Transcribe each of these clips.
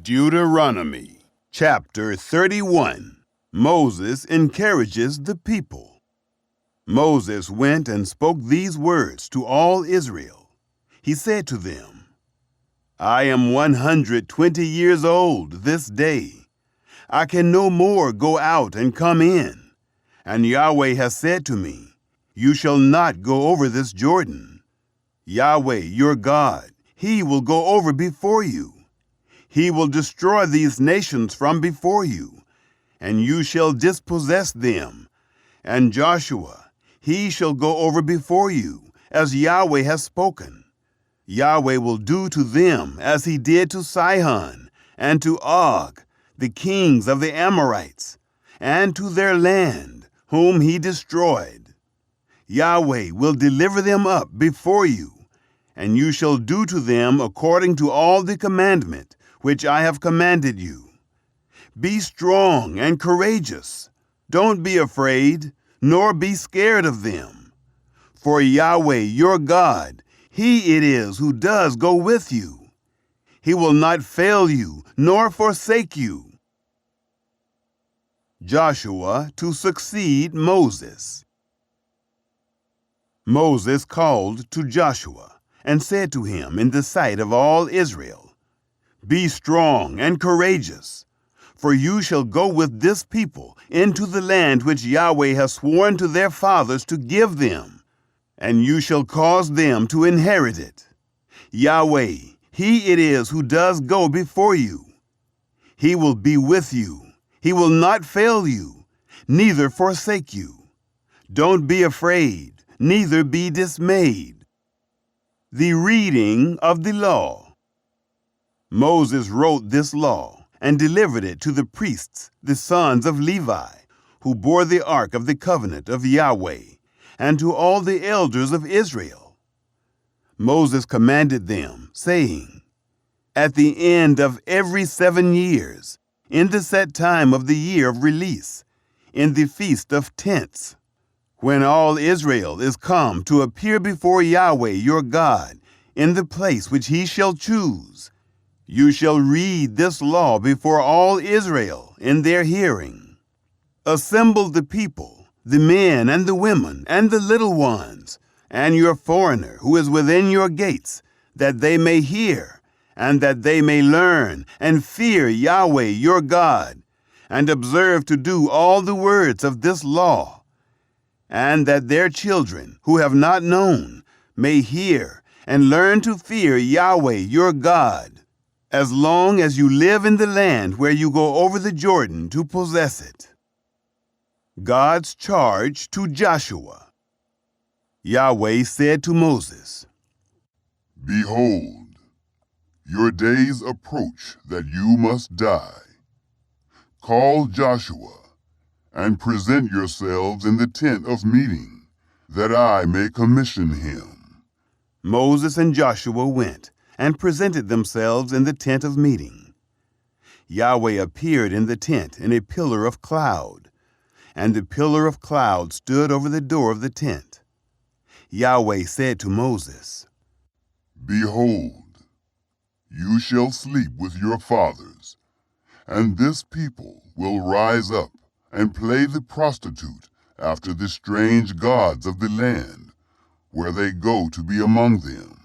Deuteronomy chapter 31. Moses encourages the people. Moses went and spoke these words to all Israel. He said to them, I am 120 years old this day. I can no more go out and come in. And Yahweh has said to me, You shall not go over this Jordan. Yahweh, your God, He will go over before you. He will destroy these nations from before you, and you shall dispossess them. And Joshua, he shall go over before you, as Yahweh has spoken. Yahweh will do to them as he did to Sihon and to Og, the kings of the Amorites, and to their land, whom he destroyed. Yahweh will deliver them up before you, and you shall do to them according to all the commandment which I have commanded you. Be strong and courageous. Don't be afraid, nor be scared of them. For Yahweh your God, He it is who does go with you. He will not fail you, nor forsake you. Joshua to succeed Moses. Moses called to Joshua and said to him in the sight of all Israel, Be strong and courageous, for you shall go with this people into the land which Yahweh has sworn to their fathers to give them, and you shall cause them to inherit it. Yahweh, He it is who does go before you. He will be with you. He will not fail you, neither forsake you. Don't be afraid, neither be dismayed. The reading of the law. Moses wrote this law and delivered it to the priests, the sons of Levi, who bore the ark of the covenant of Yahweh, and to all the elders of Israel. Moses commanded them, saying, At the end of every 7 years, in the set time of the year of release, in the feast of tents, when all Israel is come to appear before Yahweh your God in the place which he shall choose, you shall read this law before all Israel in their hearing. Assemble the people, the men and the women and the little ones, and your foreigner who is within your gates, that they may hear, and that they may learn and fear Yahweh your God, and observe to do all the words of this law, and that their children who have not known may hear and learn to fear Yahweh your God, as long as you live in the land where you go over the Jordan to possess it. God's charge to Joshua. Yahweh said to Moses, Behold, your days approach that you must die. Call Joshua, and present yourselves in the tent of meeting, that I may commission him. Moses and Joshua went and presented themselves in the tent of meeting. Yahweh appeared in the tent in a pillar of cloud, and the pillar of cloud stood over the door of the tent. Yahweh said to Moses, Behold, you shall sleep with your fathers, and this people will rise up and play the prostitute after the strange gods of the land, where they go to be among them,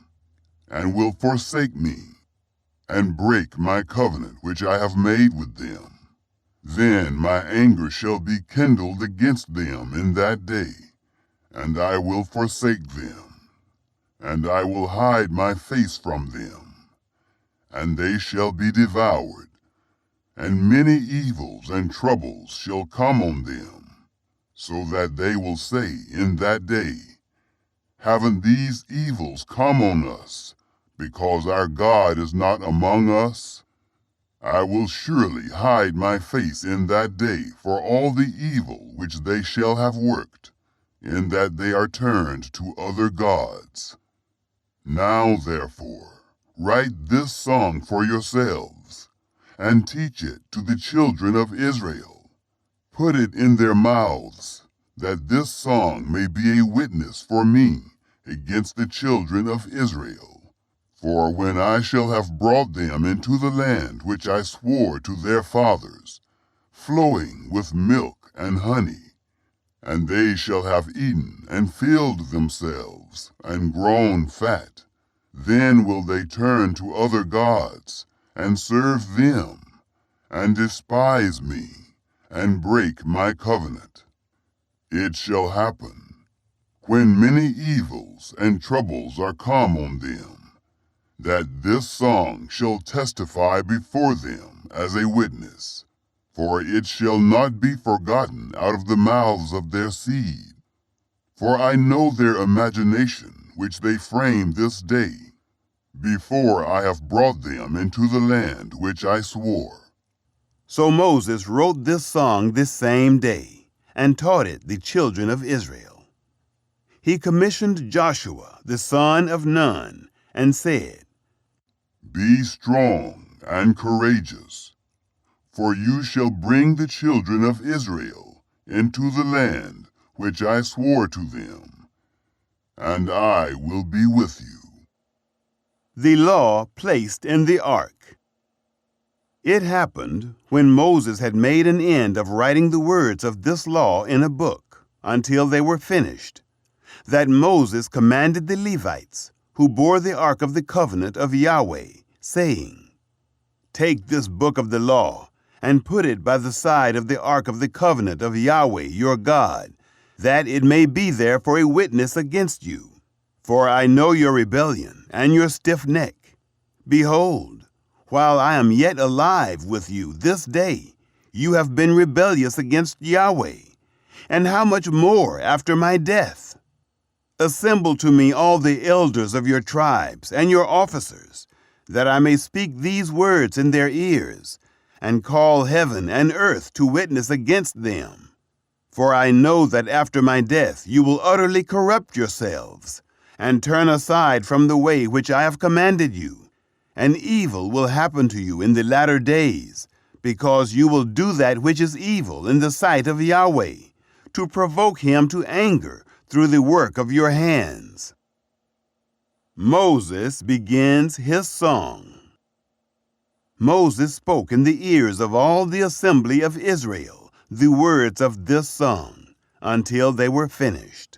and will forsake me, and break my covenant which I have made with them. Then my anger shall be kindled against them in that day, and I will forsake them, and I will hide my face from them, and they shall be devoured, and many evils and troubles shall come on them, so that they will say in that day, Haven't these evils come on us, because our God is not among us? I will surely hide my face in that day for all the evil which they shall have worked, in that they are turned to other gods. Now therefore, write this song for yourselves, and teach it to the children of Israel. Put it in their mouths, that this song may be a witness for me against the children of Israel. For when I shall have brought them into the land which I swore to their fathers, flowing with milk and honey, and they shall have eaten and filled themselves and grown fat, then will they turn to other gods and serve them, and despise me, and break my covenant. It shall happen, when many evils and troubles are come on them, that this song shall testify before them as a witness, for it shall not be forgotten out of the mouths of their seed. For I know their imagination which they frame this day, before I have brought them into the land which I swore. So Moses wrote this song this same day, and taught it the children of Israel. He commissioned Joshua the son of Nun, and said, Be strong and courageous, for you shall bring the children of Israel into the land which I swore to them, and I will be with you. The law placed in the ark. It happened, when Moses had made an end of writing the words of this law in a book, until they were finished, that Moses commanded the Levites, who bore the ark of the covenant of Yahweh, saying, Take this book of the law, and put it by the side of the ark of the covenant of Yahweh your God, that it may be there for a witness against you. For I know your rebellion and your stiff neck. Behold, while I am yet alive with you this day, you have been rebellious against Yahweh, and how much more after my death? Assemble to me all the elders of your tribes and your officers, that I may speak these words in their ears, and call heaven and earth to witness against them. For I know that after my death you will utterly corrupt yourselves, and turn aside from the way which I have commanded you, and evil will happen to you in the latter days, because you will do that which is evil in the sight of Yahweh, to provoke him to anger through the work of your hands. Moses begins his song. Moses spoke in the ears of all the assembly of Israel the words of this song, until they were finished.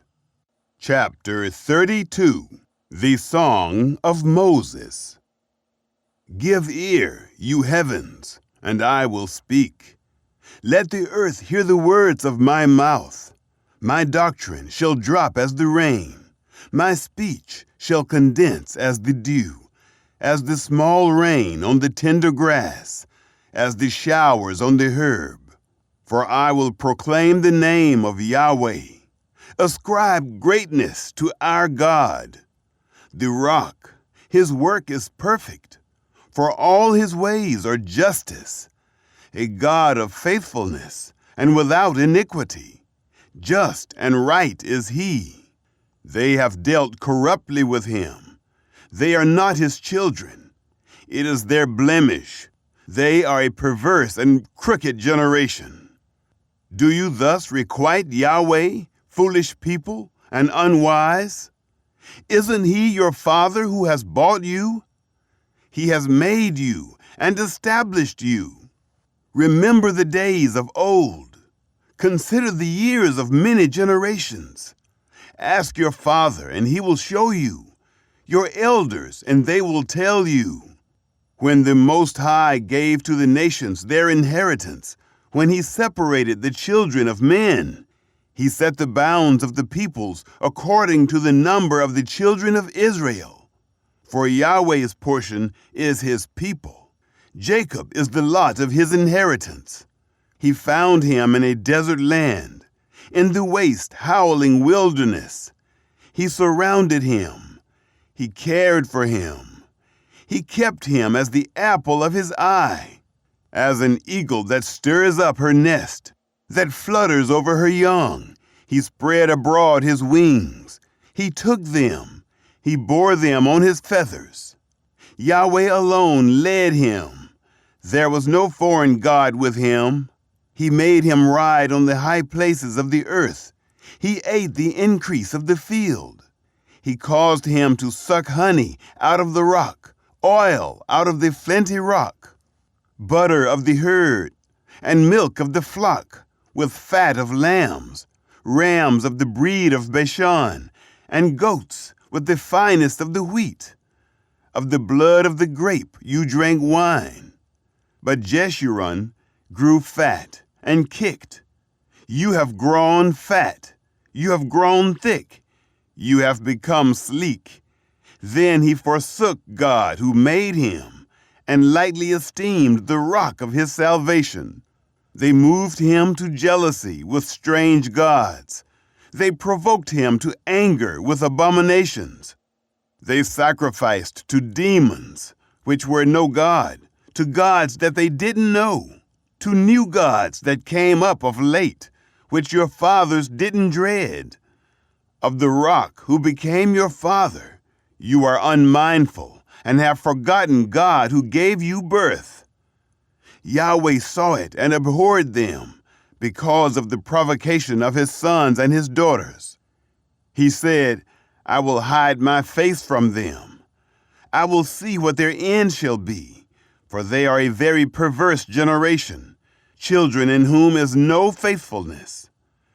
Chapter 32. The Song of Moses. Give ear, you heavens, and I will speak. Let the earth hear the words of my mouth. My doctrine shall drop as the rain. My speech shall condense as the dew, as the small rain on the tender grass, as the showers on the herb. For I will proclaim the name of Yahweh. Ascribe greatness to our God. The rock, his work is perfect, for all his ways are justice. A God of faithfulness and without iniquity. Just and right is he. They have dealt corruptly with him. They are not his children. It is their blemish. They are a perverse and crooked generation. Do you thus requite Yahweh, foolish people, and unwise? Isn't he your father who has bought you? He has made you and established you. Remember the days of old. Consider the years of many generations. Ask your father, and he will show you. Your elders, and they will tell you. When the Most High gave to the nations their inheritance, when he separated the children of men, he set the bounds of the peoples according to the number of the children of Israel. For Yahweh's portion is his people. Jacob is the lot of his inheritance. He found him in a desert land, in the waste, howling wilderness. He surrounded him. He cared for him. He kept him as the apple of his eye, as an eagle that stirs up her nest, that flutters over her young. He spread abroad his wings. He took them. He bore them on his feathers. Yahweh alone led him. There was no foreign god with him. He made him ride on the high places of the earth. He ate the increase of the field. He caused him to suck honey out of the rock, oil out of the flinty rock, butter of the herd, and milk of the flock, with fat of lambs, rams of the breed of Bashan, and goats with the finest of the wheat. Of the blood of the grape you drank wine. But Jeshurun grew fat and kicked. You have grown fat, you have grown thick, you have become sleek. Then he forsook God who made him, and lightly esteemed the rock of his salvation. They moved him to jealousy with strange gods. They provoked him to anger with abominations. They sacrificed to demons, which were no God, to gods that they didn't know, to new gods that came up of late, which your fathers didn't dread. Of the rock who became your father, you are unmindful and have forgotten God who gave you birth. Yahweh saw it and abhorred them because of the provocation of his sons and his daughters. He said, I will hide my face from them. I will see what their end shall be, for they are a very perverse generation, children in whom is no faithfulness.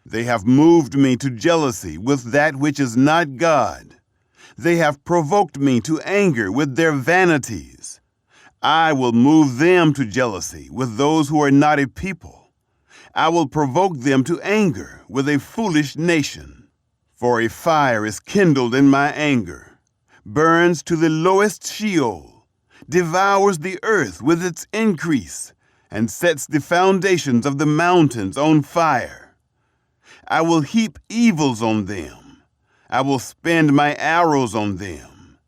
They have moved me to jealousy with that which is not God. They have provoked me to anger with their vanities. I will move them to jealousy with those who are not a people. I will provoke them to anger with a foolish nation. For a fire is kindled in my anger, burns to the lowest Sheol, devours the earth with its increase, and sets the foundations of the mountains on fire. I will heap evils on them. I will spend my arrows on them.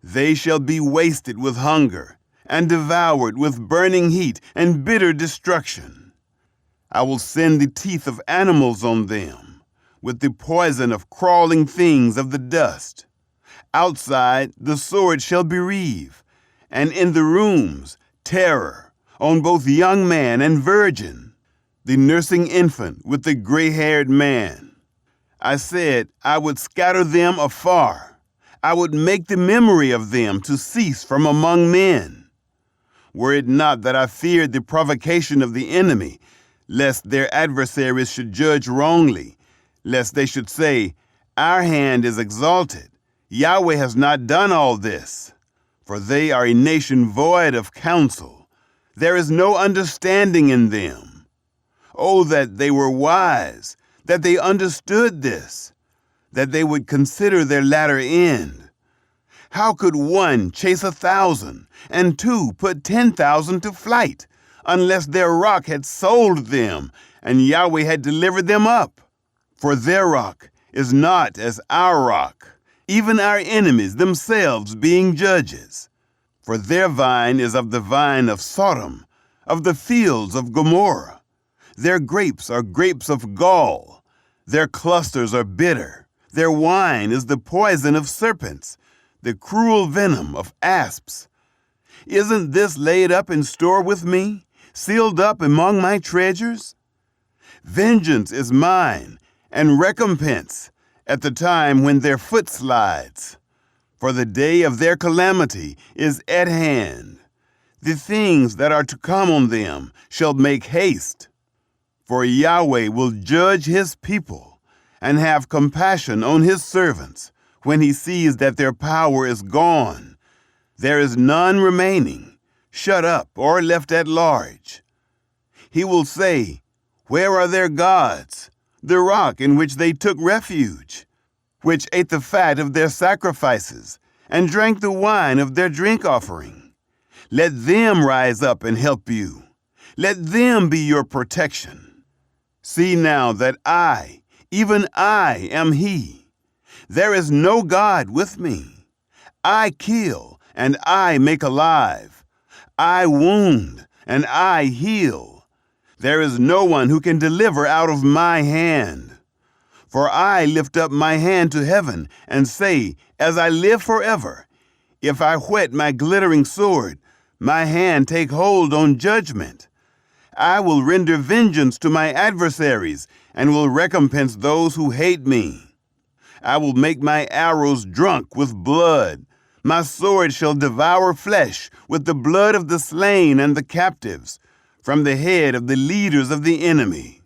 They shall be wasted with hunger, and devoured with burning heat and bitter destruction. I will send the teeth of animals on them, with the poison of crawling things of the dust. Outside the sword shall bereave, and in the rooms terror, on both young man and virgin, the nursing infant with the gray-haired man. I said I would scatter them afar. I would make the memory of them to cease from among men. Were it not that I feared the provocation of the enemy, lest their adversaries should judge wrongly, lest they should say, our hand is exalted. Yahweh has not done all this. For they are a nation void of counsel. There is no understanding in them. Oh, that they were wise, that they understood this, that they would consider their latter end. How could one chase 1,000 and two put 10,000 to flight, unless their rock had sold them and Yahweh had delivered them up? For their rock is not as our rock, even our enemies themselves being judges. For their vine is of the vine of Sodom, of the fields of Gomorrah. Their grapes are grapes of gall. Their clusters are bitter. Their wine is the poison of serpents, the cruel venom of asps. Isn't this laid up in store with me, sealed up among my treasures? Vengeance is mine, and recompense at the time when their foot slides. For the day of their calamity is at hand. The things that are to come on them shall make haste. For Yahweh will judge his people and have compassion on his servants when he sees that their power is gone. There is none remaining, shut up or left at large. He will say, where are their gods, the rock in which they took refuge, which ate the fat of their sacrifices and drank the wine of their drink offering? Let them rise up and help you. Let them be your protection. See now that I, even I, am he. There is no God with me. I kill, and I make alive. I wound, and I heal. There is no one who can deliver out of my hand. For I lift up my hand to heaven and say, as I live forever, if I whet my glittering sword, my hand take hold on judgment. I will render vengeance to my adversaries and will recompense those who hate me. I will make my arrows drunk with blood. My sword shall devour flesh with the blood of the slain and the captives, from the head of the leaders of the enemy.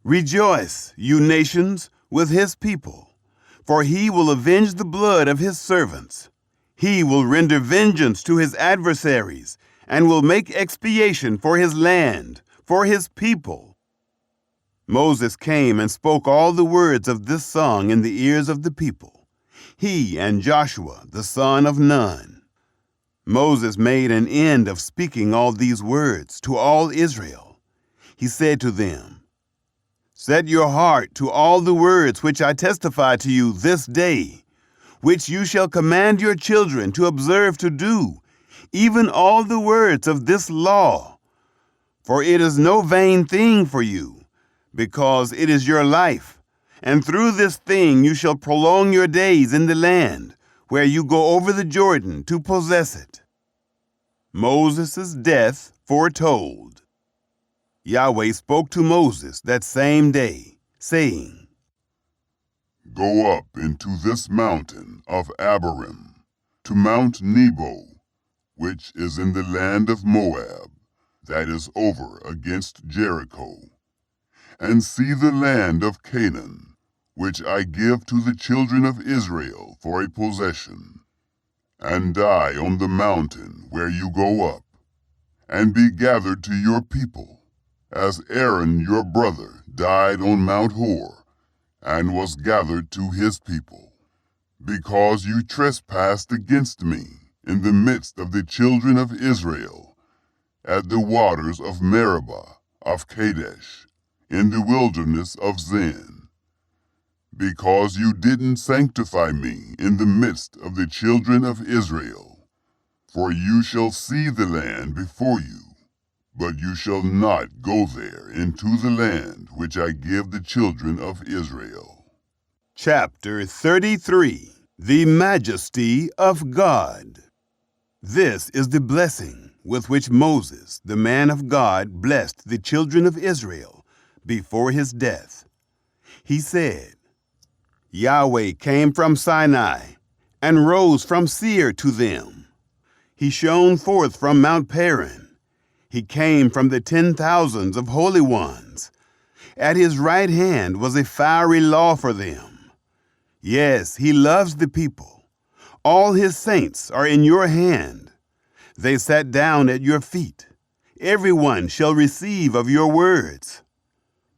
Rejoice, you nations, with his people, for he will avenge the blood of his servants. He will render vengeance to his adversaries, and will make expiation for his land, for his people. Moses came and spoke all the words of this song in the ears of the people, he and Joshua, the son of Nun. Moses made an end of speaking all these words to all Israel. He said to them, "Set your heart to all the words which I testify to you this day, which you shall command your children to observe to do, even all the words of this law. For it is no vain thing for you, because it is your life, and through this thing you shall prolong your days in the land, where you go over the Jordan to possess it." Moses' death foretold. Yahweh spoke to Moses that same day, saying, "Go up into this mountain of Abarim, to Mount Nebo, which is in the land of Moab, that is over against Jericho, and see the land of Canaan, which I give to the children of Israel for a possession, and die on the mountain where you go up, and be gathered to your people, as Aaron your brother died on Mount Hor, and was gathered to his people, because you trespassed against me in the midst of the children of Israel, at the waters of Meribah of Kadesh, in the wilderness of Zin, because you didn't sanctify me in the midst of the children of Israel. For you shall see the land before you, but you shall not go there into the land which I give the children of Israel." Chapter 33. The Majesty of God. This is the blessing with which Moses, the man of God, blessed the children of Israel before his death. He said, "Yahweh came from Sinai and rose from Seir to them. He shone forth from Mount Paran. He came from the 10,000s of holy ones. At his right hand was a fiery law for them. Yes, he loves the people. All his saints are in your hand. They sat down at your feet. Everyone shall receive of your words.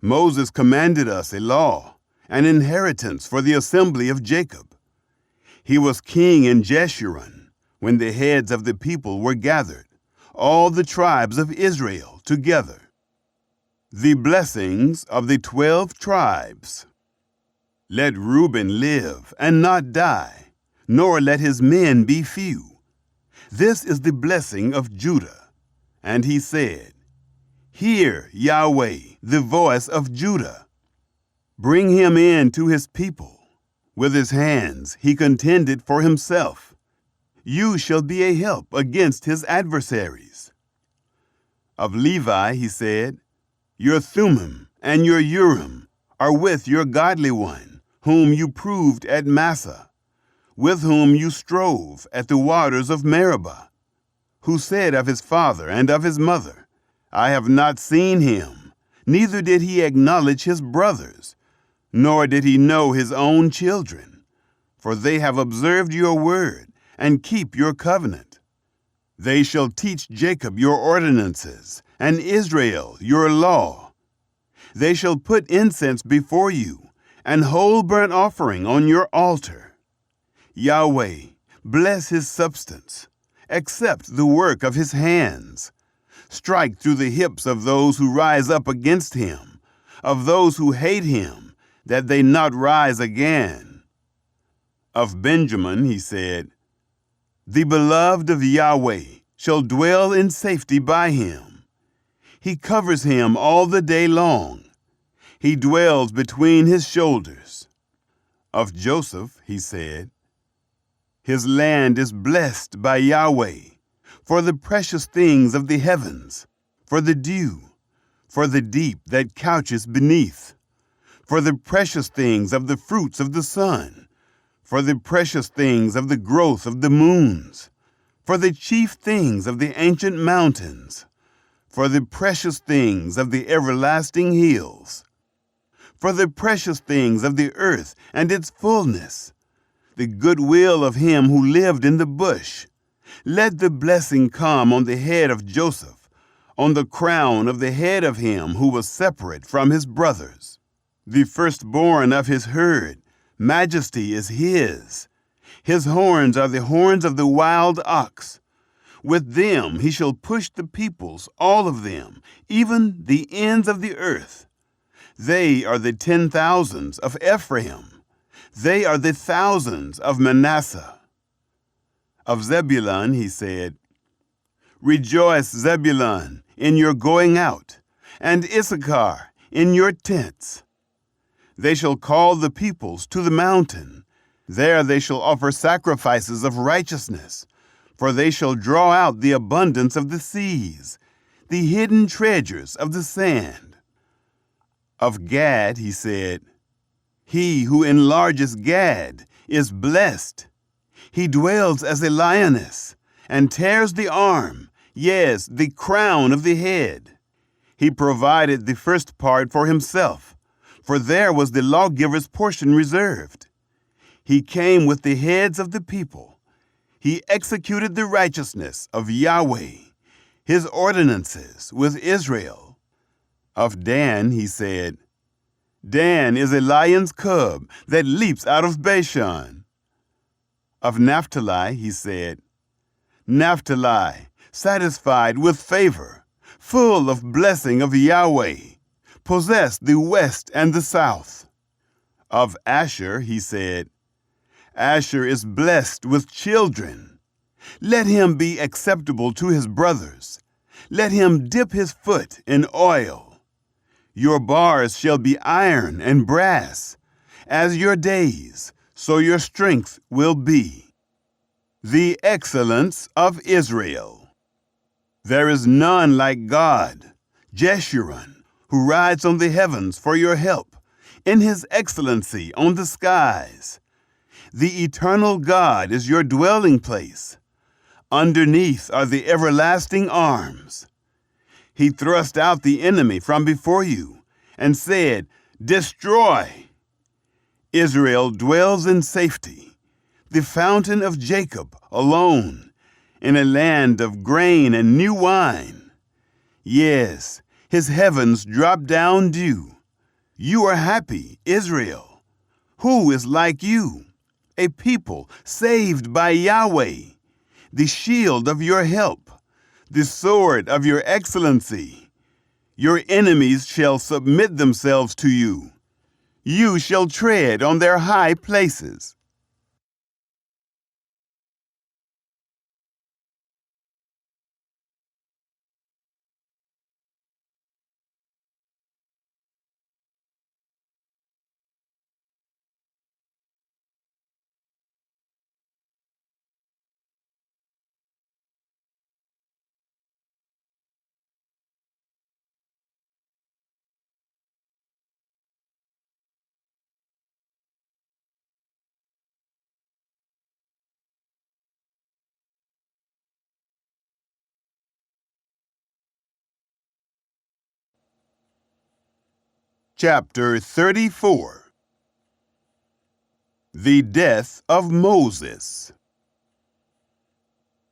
Moses commanded us a law, an inheritance for the assembly of Jacob. He was king in Jeshurun when the heads of the people were gathered, all the tribes of Israel together." The blessings of the 12 tribes. Let Reuben live and not die, nor let his men be few. This is the blessing of Judah. And he said, "Hear, Yahweh, the voice of Judah. Bring him in to his people. With his hands he contended for himself. You shall be a help against his adversaries." Of Levi he said, "Your Thummim and your Urim are with your godly one, whom you proved at Massah, with whom you strove at the waters of Meribah, who said of his father and of his mother, 'I have not seen him,' neither did he acknowledge his brothers, nor did he know his own children. For they have observed your word and keep your covenant. They shall teach Jacob your ordinances, and Israel your law. They shall put incense before you, and whole burnt offering on your altar. Yahweh, bless his substance. Accept the work of his hands. Strike through the hips of those who rise up against him, of those who hate him, that they not rise again." Of Benjamin he said, "The beloved of Yahweh shall dwell in safety by him. He covers him all the day long. He dwells between his shoulders." Of Joseph he said, "His land is blessed by Yahweh, for the precious things of the heavens, for the dew, for the deep that couches beneath, for the precious things of the fruits of the sun, for the precious things of the growth of the moons, for the chief things of the ancient mountains, for the precious things of the everlasting hills, for the precious things of the earth and its fullness, the goodwill of him who lived in the bush. Let the blessing come on the head of Joseph, on the crown of the head of him who was separate from his brothers. The firstborn of his herd, majesty is his. His horns are the horns of the wild ox. With them he shall push the peoples, all of them, even the ends of the earth. They are the 10,000s of Ephraim. They are the thousands of Manasseh. Of Zebulun he said, Rejoice, Zebulun, in your going out, and Issachar in your tents. They shall call the peoples to the mountain. There they shall offer sacrifices of righteousness, for they shall draw out the abundance of the seas, the hidden treasures of the sand. Of Gad he said, He who enlarges Gad is blessed. He dwells as a lioness, and tears the arm, yes, the crown of the head. He provided the first part for himself, for there was the lawgiver's portion reserved. He came with the heads of the people. He executed the righteousness of Yahweh, his ordinances with Israel. Of Dan he said, Dan is a lion's cub that leaps out of Bashan. Of Naphtali he said, Naphtali, satisfied with favor, full of blessing of Yahweh, possess the west and the south. Of Asher he said, Asher is blessed with children. Let him be acceptable to his brothers. Let him dip his foot in oil. Your bars shall be iron and brass. As your days, so your strength will be. The excellence of Israel. There is none like God, Jeshurun, who rides on the heavens for your help, in his excellency on the skies. The eternal God is your dwelling place. Underneath are the everlasting arms. He thrust out the enemy from before you and said, Destroy! Israel dwells in safety, the fountain of Jacob alone, in a land of grain and new wine. Yes, his heavens drop down dew. You are happy, Israel. Who is like you? A people saved by Yahweh, the shield of your help, the sword of your excellency. Your enemies shall submit themselves to you. You shall tread on their high places. Chapter 34. The death of Moses.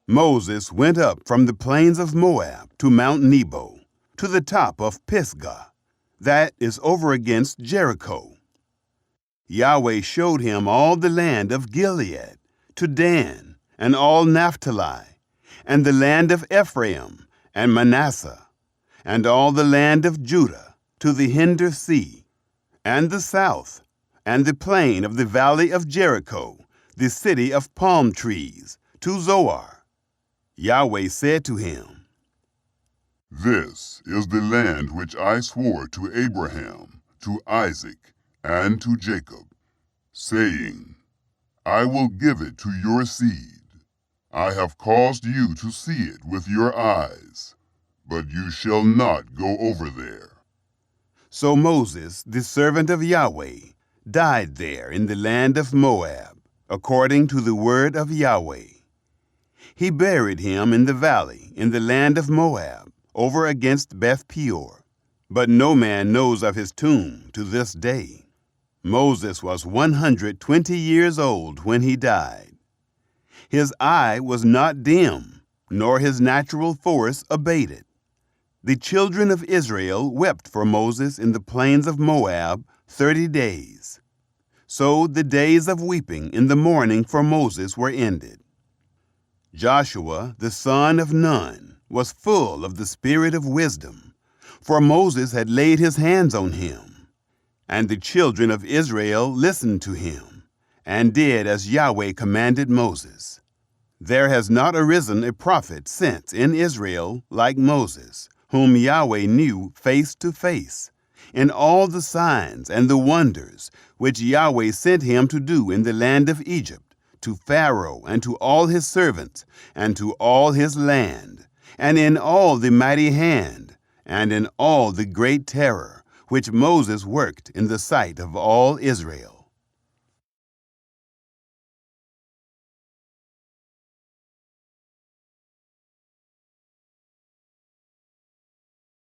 Moses went up from the plains of Moab to Mount Nebo, to the top of Pisgah, that is over against Jericho. Yahweh showed him all the land of Gilead, to Dan, and all Naphtali, and the land of Ephraim, and Manasseh, and all the land of Judah, to the hinder sea, and the south, and the plain of the valley of Jericho, the city of palm trees, to Zoar. Yahweh said to him, This is the land which I swore to Abraham, to Isaac, and to Jacob, saying, I will give it to your seed. I have caused you to see it with your eyes, but you shall not go over there. So Moses, the servant of Yahweh, died there in the land of Moab, according to the word of Yahweh. He buried him in the valley, in the land of Moab, over against Beth Peor. But no man knows of his tomb to this day. Moses was 120 years old when he died. His eye was not dim, nor his natural force abated. The children of Israel wept for Moses in the plains of Moab 30 days. So the days of weeping in the morning for Moses were ended. Joshua, the son of Nun, was full of the spirit of wisdom, for Moses had laid his hands on him. And the children of Israel listened to him, and did as Yahweh commanded Moses. There has not arisen a prophet since in Israel like Moses, whom Yahweh knew face to face, in all the signs and the wonders which Yahweh sent him to do in the land of Egypt, to Pharaoh and to all his servants, and to all his land, and in all the mighty hand, and in all the great terror, which Moses worked in the sight of all Israel.